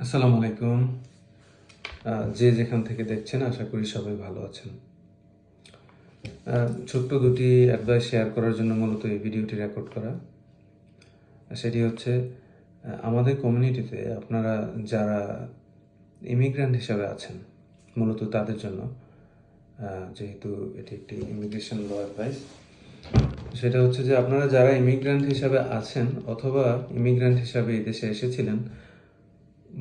আসসালামু আলাইকুম। যে যেখান থেকে দেখছেন আশা করি সবাই ভালো আছেন। ছোট্ট দুটি অ্যাডভাইস শেয়ার করার জন্য মূলত এই ভিডিওটি রেকর্ড করা। সেটি হচ্ছে আমাদের কমিউনিটিতে আপনারা যারা ইমিগ্রেন্ট হিসাবে আছেন, মূলত তাদের জন্য যেহেতু এটি একটি ইমিগ্রেশন ল অ্যাডভাইস, সেটা হচ্ছে যে আপনারা যারা ইমিগ্রেন্ট হিসাবে আছেন অথবা ইমিগ্রেন্ট হিসাবে এই দেশে এসেছিলেন,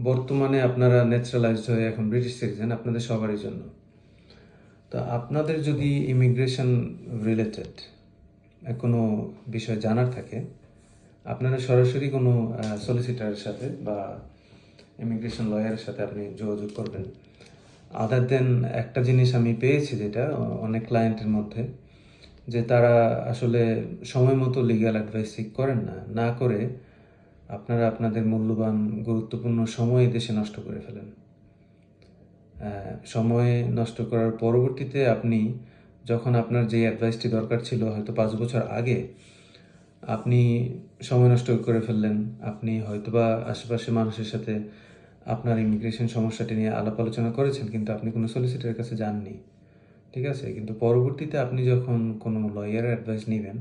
বর্তমানে আপনারা ন্যাচারালাইজড হয়ে এখন ব্রিটিশ সিটিজেন, আপনাদের সবারই জন্য। তো আপনাদের যদি ইমিগ্রেশন রিলেটেড কোনো বিষয় জানার থাকে, আপনারা সরাসরি কোনো সলিসিটারের সাথে বা ইমিগ্রেশন লয়ারের সাথে আপনি যোগাযোগ করবেন। আদার দেন একটা জিনিস আমি পেয়েছি, যেটা অনেক ক্লায়েন্টের মধ্যে, যে তারা আসলে সময় মতো লিগ্যাল অ্যাডভাইস সিক করেন না করে আপনারা আপনাদের মূল্যবান গুরুত্বপূর্ণ সময় দেশে নষ্ট করে ফেলেন। সময় নষ্ট করার পরবর্তীতে আপনি যখন আপনার যে অ্যাডভাইসটি দরকার ছিল হয়তো 5 বছর আগে, আপনি সময় নষ্ট করে ফেললেন। আপনি হয়তোবা আশেপাশে মানুষের সাথে আপনার ইমিগ্রেশন সমস্যাটি নিয়ে আলাপ আলোচনা করেছেন, কিন্তু আপনি কোনো সলিসিটরের কাছে যাননি, ঠিক আছে? কিন্তু পরবর্তীতে আপনি যখন কোনো লয়ারের অ্যাডভাইস নেবেন,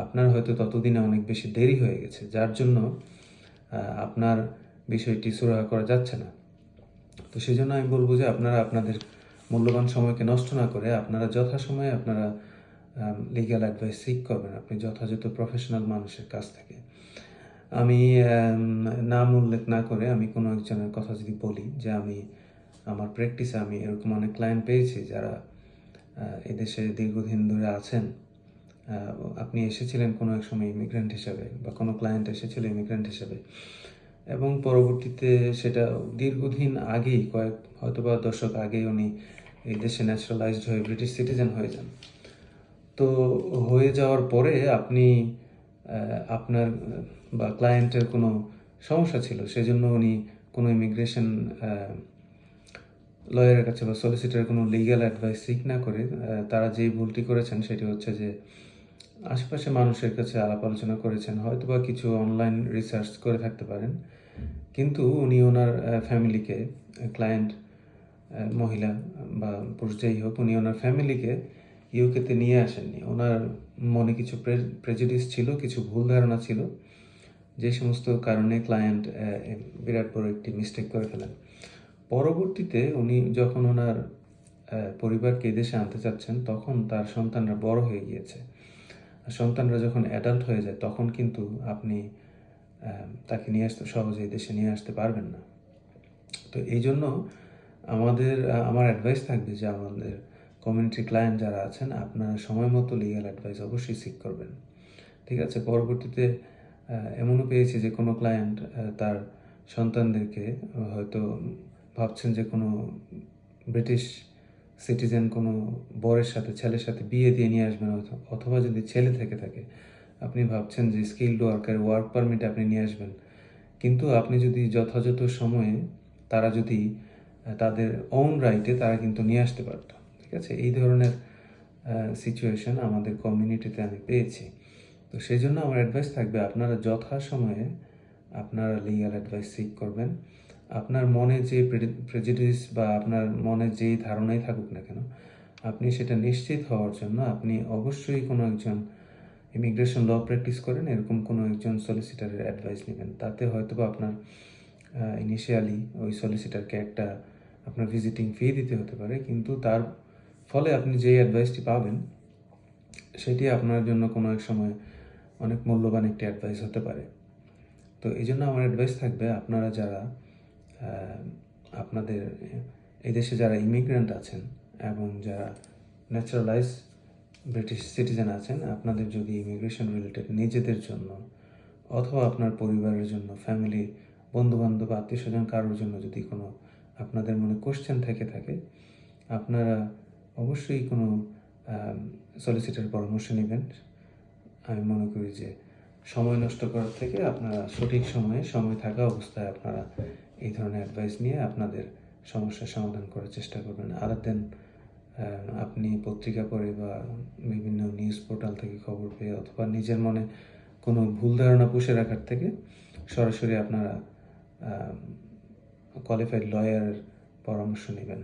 আপনার হয়তো ততদিনে অনেক বেশি দেরি হয়ে গেছে, যার জন্য আপনার বিষয়টি সুরাহা করা যাচ্ছে না। তো সেই জন্য আমি বলবো যে আপনারা আপনাদের মূল্যবান সময়কে নষ্ট না করে আপনারা যথাসময়ে আপনারা লিগ্যাল অ্যাডভাইস সিক করবেন আপনি যথাযথ প্রফেশনাল মানুষের কাছ থেকে। আমি নাম উল্লেখ না করে আমি কোনো একজনের কথা যদি বলি, যে আমি আমার প্র্যাকটিসে আমি এরকম অনেক ক্লায়েন্ট পেয়েছি যারা এদেশে দীর্ঘদিন ধরে আছেন। আপনি এসেছিলেন কোনো এক সময় ইমিগ্রেন্ট হিসাবে, বা কোনো ক্লায়েন্ট এসেছিল ইমিগ্রেন্ট হিসাবে, এবং পরবর্তীতে সেটা দীর্ঘদিন আগেই, হয়তোবা দশক আগেই উনি এই দেশে ন্যাচারালাইজড হয়ে ব্রিটিশ সিটিজেন হয়ে যান। তো হয়ে যাওয়ার পরে আপনি আপনার বা ক্লায়েন্টের কোনো সমস্যা ছিল, সেজন্য উনি কোনো ইমিগ্রেশন লয়ারের কাছে বা সলিসিটরের কোনো লিগ্যাল অ্যাডভাইস সিক না করে তারা যেই ভুলটি করেছেন সেটি হচ্ছে যে আশেপাশে মানুষের কাছে আলাপ আলোচনা করেছেন, হয়তো বা কিছু অনলাইন রিসার্চ করে থাকতে পারেন, কিন্তু উনি ওনার ফ্যামিলিকে, ক্লায়েন্ট মহিলা বা পুরুষ যেই হোক, উনি ওনার ফ্যামিলিকে ইউকেতে নিয়ে আসেননি। ওনার মনে কিছু প্রেজুডিস ছিল, কিছু ভুল ধারণা ছিল, যে সমস্ত কারণে ক্লায়েন্ট বিরাট বড় একটি মিস্টেক করে ফেলেন। পরবর্তীতে উনি যখন ওনার পরিবারকে এদেশে আনতে চাচ্ছেন, তখন তার সন্তানরা বড় হয়ে গিয়েছে। সন্তানরা যখন অ্যাডাল্ট হয়ে যায়, তখন কিন্তু আপনি তাকে নিয়ে আসতে সহজেই দেশে নিয়ে আসতে পারবেন না। তো এই জন্য আমার অ্যাডভাইস থাকবে যে আমাদের কমিউনিটি ক্লায়েন্ট যারা আছেন, আপনারা সময় মতো লিগ্যাল অ্যাডভাইস অবশ্যই সিক করবেন, ঠিক আছে? পরবর্তীতে এমনও পেয়েছি যে কোনো ক্লায়েন্ট তার সন্তানদেরকে হয়তো ভাবছেন যে কোনো ব্রিটিশ সিটিজেন কোনো বরের সাথে, ছেলের সাথে বিয়ে দিয়ে নিয়ে আসবেন, অথবা যদি ছেলে থেকে থাকে আপনি ভাবছেন যে স্কিল্ড ওয়ার্কার ওয়ার্ক পারমিটে আপনি নিয়ে আসবেন, কিন্তু আপনি যদি যথাযথ সময়ে তারা যদি তাদের ওন রাইটে তারা কিন্তু নিয়ে আসতে পারত, ঠিক আছে? এই ধরনের সিচুয়েশন আমাদের কমিউনিটিতে আমি পেয়েছি। তো সেই জন্য আমার অ্যাডভাইস থাকবে আপনারা যথাসময়ে আপনারা লিগ্যাল অ্যাডভাইস সিক করবেন। আপনার মনে যে প্রেজুডিস বা আপনার মনে যেই ধারণাই থাকুক না কেন, আপনি সেটা নিশ্চিত হওয়ার জন্য আপনি অবশ্যই কোনো একজন ইমিগ্রেশন ল প্র্যাকটিস করেন এরকম কোনো একজন সলিসিটারের অ্যাডভাইস নেবেন। তাতে হয়তো বা আপনার ইনিশিয়ালি ওই সলিসিটারকে একটা আপনার ভিজিটিং ফি দিতে হতে পারে, কিন্তু তার ফলে আপনি যে অ্যাডভাইসটি পাবেন সেটি আপনার জন্য কোনো এক সময় অনেক মূল্যবান একটি অ্যাডভাইস হতে পারে। তো এই জন্য আমার অ্যাডভাইস থাকবে আপনারা যারা আপনাদের এই দেশে যারা ইমিগ্রেন্ট আছেন এবং যারা ন্যাচারালাইজ ব্রিটিশ সিটিজেন আছেন, আপনাদের যদি ইমিগ্রেশন রিলেটেড নিজেদের জন্য অথবা আপনার পরিবারের জন্য, ফ্যামিলি, বন্ধুবান্ধব, আত্মীয়স্বজন কারোর জন্য যদি কোনো আপনাদের মনে কোশ্চেন থেকে থাকে, আপনারা অবশ্যই কোনো সলিসিটার পরামর্শ নেবেন। আমি মনে করি যে সময় নষ্ট করার থেকে আপনারা সঠিক সময়ে, সময় থাকা অবস্থায় আপনারা এই ধরনের অ্যাডভাইস নিয়ে আপনাদের সমস্যার সমাধান করার চেষ্টা করবেন। আদার দেন আপনি পত্রিকা পড়ে বা বিভিন্ন নিউজ পোর্টাল থেকে খবর পেয়ে অথবা নিজের মনে কোনো ভুল ধারণা পুষে রাখার থেকে সরাসরি আপনারা কোয়ালিফাইড লয়ারের পরামর্শ নেবেন।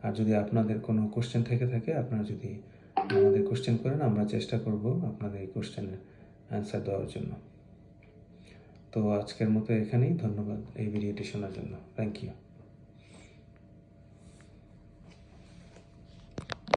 আর যদি আপনাদের কোনো কোশ্চেন থেকে থাকে, আপনারা যদি আমাদের কোশ্চেন করেন, আমরা চেষ্টা করব আপনাদের এই কোশ্চেনের অ্যান্সার দেওয়ার জন্য। তো আজকের মতো এখানেই। ধন্যবাদ এই ভিডিওটি শোনার জন্য। Thank you.